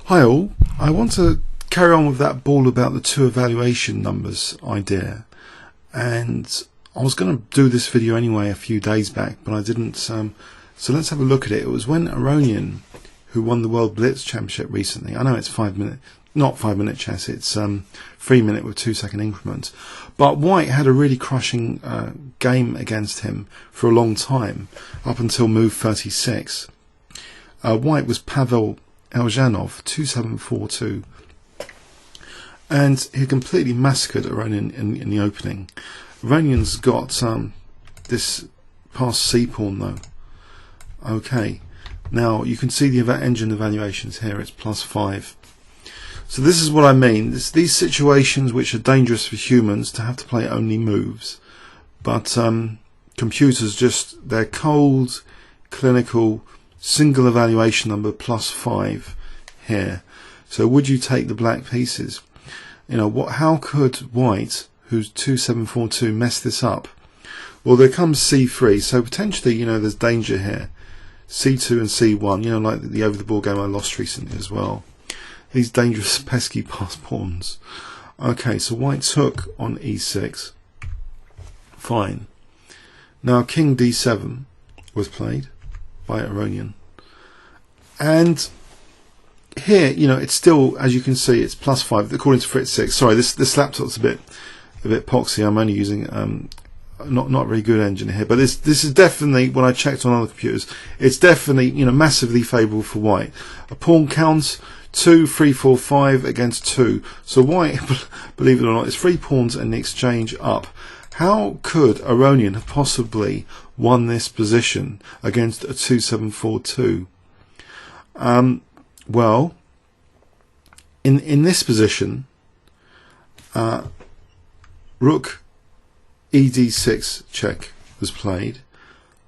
Hi all, I want to carry on with that ball about the two evaluation numbers idea, and I was going to do this video anyway a few days back, but I didn't, so let's have a look at it. It was when Aronian, who won the World Blitz Championship recently, I know it's 5 minute, not 5 minute chess, it's 3 minute with 2 second increments, but White had a really crushing game against him for a long time, up until move 36. White was Pavel Eljanov, 2742, and he completely massacred Aronian in the opening. Aronian's got this past C pawn though. Okay, now you can see the engine evaluations here, it's +5. So this is what I mean, it's these situations which are dangerous for humans to have to play only moves, but computers just, they're cold, clinical, single evaluation number +5 here. So would you take the black pieces? You know, how could White, who's 2742, mess this up? Well, there comes C3, so potentially, you know, there's danger here. C2 and C1, you know, like the over the board game I lost recently as well. These dangerous pesky passed pawns. Okay, so White took on E6. Fine. Now King D7 was played by Aronian, and here, you know, it's still, as you can see, it's +5 according to Rx6. Sorry, this laptop's a bit poxy. I'm only using not very good engine here, but this is definitely, when I checked on other computers, it's definitely, you know, massively favourable for White. A pawn count 2, 3, 4, 5 against 2. So White, believe it or not, is 3 pawns and the exchange up. How could Aronian have possibly won this position against a 2742? Well, in this position, Rook ED6 check was played.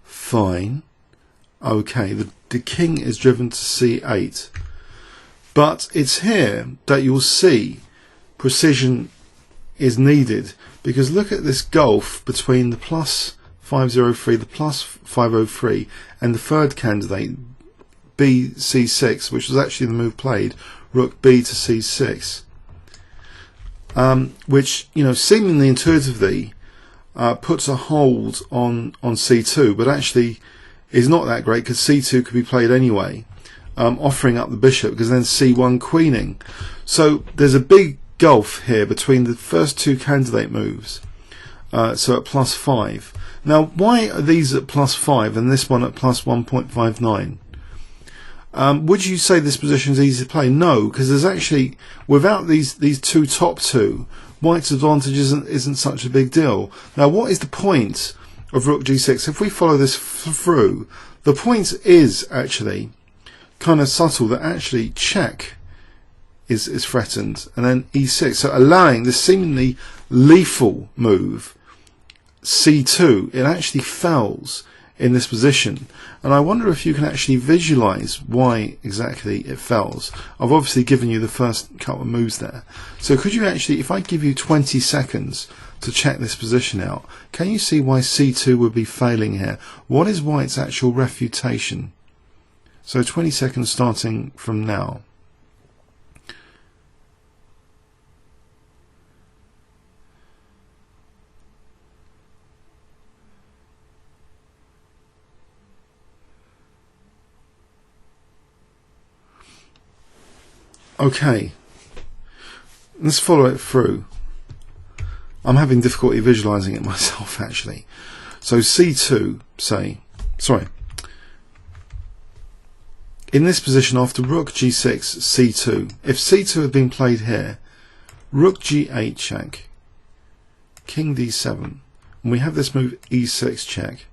Fine. Okay, the king is driven to C8. But it's here that you'll see precision is needed, because look at this gulf between the +503, the +503, and the third candidate, Bc6, which was actually the move played, Rook B to C6, which, you know, seemingly intuitively puts a hold on C2, but actually is not that great, because C2 could be played anyway, offering up the bishop, because then C1 queening. So there's a big gulf here between the first two candidate moves, so at +5. Now, why are these at +5 and this one at +1.59? Would you say this position is easy to play? No, because there's actually, without these two top two, White's advantage isn't such a big deal. Now, what is the point of Rook G6? If we follow this through, the point is actually kind of subtle, that actually check is threatened, and then E6, so allowing this seemingly lethal move C2, it actually fails in this position. And I wonder if you can actually visualize why exactly it fails. I've obviously given you the first couple of moves there, so could you actually, if I give you 20 seconds to check this position out, can you see why C2 would be failing here? What is White's actual refutation? So 20 seconds starting from now. Okay, let's follow it through. I'm having difficulty visualizing it myself actually. So C2, in this position after Rook G6, C2, if C2 had been played here, Rook G8 check, King D7, and we have this move E6 check,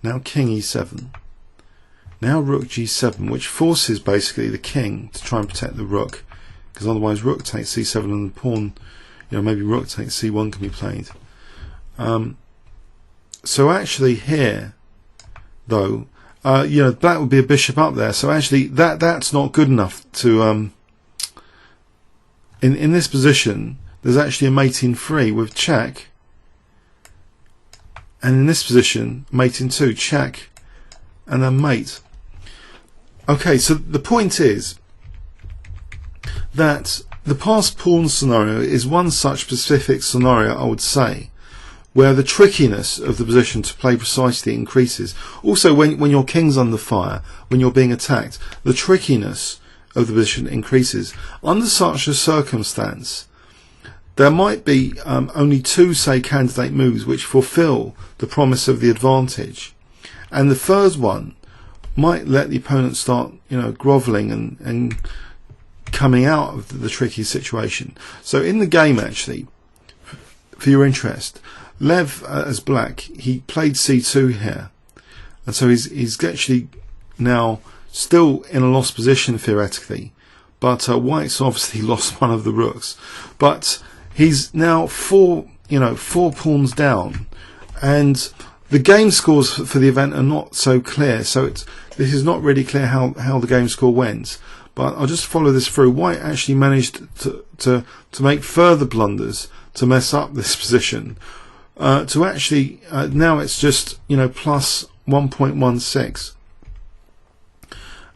now King E7. Now Rook G7, which forces basically the king to try and protect the rook, because otherwise Rook takes C7 and the pawn, you know, maybe Rook takes C1 can be played. So actually here, though, you know, black would be a bishop up there. So actually that's not good enough to in this position. There's actually a mate in 3 with check, and in this position mate in 2, check, and then mate. Okay, so the point is, that the passed pawn scenario is one such specific scenario, I would say, where the trickiness of the position to play precisely increases. Also, when your king's under fire, when you're being attacked, the trickiness of the position increases. Under such a circumstance, there might be only two, say, candidate moves which fulfill the promise of the advantage, and the third one might let the opponent start, grovelling and coming out of the tricky situation. So in the game, actually, for your interest, Lev as black, he played c2 here, and so he's actually now still in a lost position theoretically, but white's obviously lost one of the rooks, but he's now four pawns down, and the game scores for the event are not so clear, so this is not really clear how the game score went. But I'll just follow this through. White actually managed to make further blunders to mess up this position. To actually now it's just plus 1.16,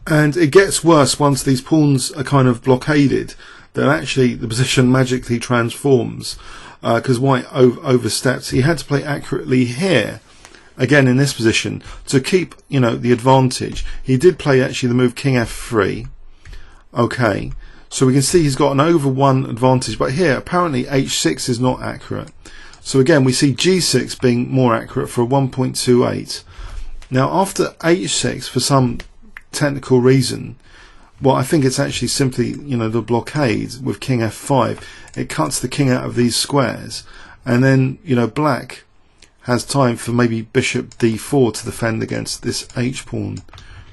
and it gets worse once these pawns are kind of blockaded. Then actually the position magically transforms because white overstepped. He had to play accurately here. Again, in this position, to keep the advantage, he did play actually the move King F3. Okay, so we can see he's got an over 1 advantage, but here apparently H6 is not accurate. So again, we see G6 being more accurate for a 1.28. Now after H6, for some technical reason, well, I think it's actually simply the blockade with King F5. It cuts the king out of these squares, and then black has time for maybe Bishop D4 to defend against this H pawn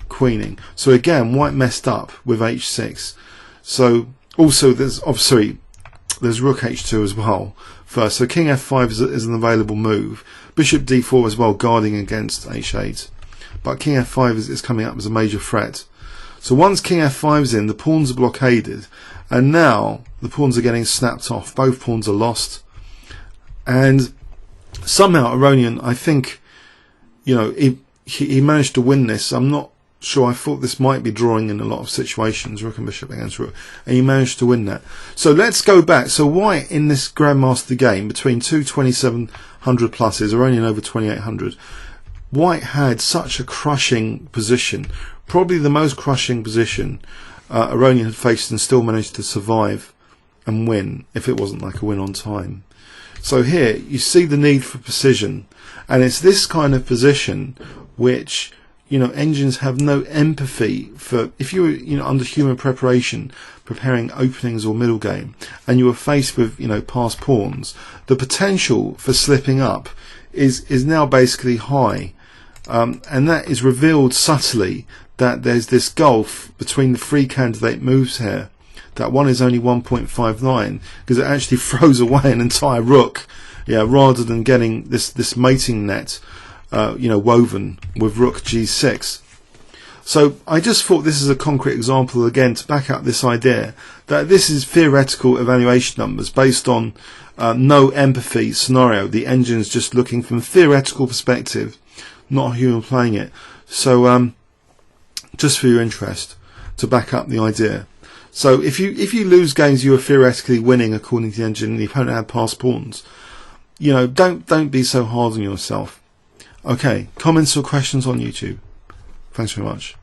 queening. So again, white messed up with H6. So also there's Rook H2 as well first. So King F5 is an available move. Bishop D4 as well, guarding against H8. But King F5 is coming up as a major threat. So once King F5 is in, the pawns are blockaded, and now the pawns are getting snapped off. Both pawns are lost, and somehow Aronian, I think, he managed to win this. I'm not sure. I thought this might be drawing in a lot of situations, rook and bishop against rook, and he managed to win that. So let's go back. So white in this Grandmaster game, between two 2700 pluses, Aronian over 2800, white had such a crushing position, probably the most crushing position Aronian had faced, and still managed to survive and win, if it wasn't like a win on time. So here you see the need for precision, and it's this kind of position which engines have no empathy for. If you were under human preparation, preparing openings or middle game, and you were faced with passed pawns, the potential for slipping up is now basically high, and that is revealed subtly, that there's this gulf between the three candidate moves here. That one is only 1.59 because it actually throws away an entire rook, rather than getting this mating net woven with rook G6. So I just thought this is a concrete example again to back up this idea that this is theoretical evaluation numbers based on no empathy scenario. The engine's just looking from a theoretical perspective, not a human playing it. So just for your interest, to back up the idea. So if you lose games you are theoretically winning according to the engine and the opponent had passed pawns, don't be so hard on yourself. Okay, comments or questions on YouTube? Thanks very much.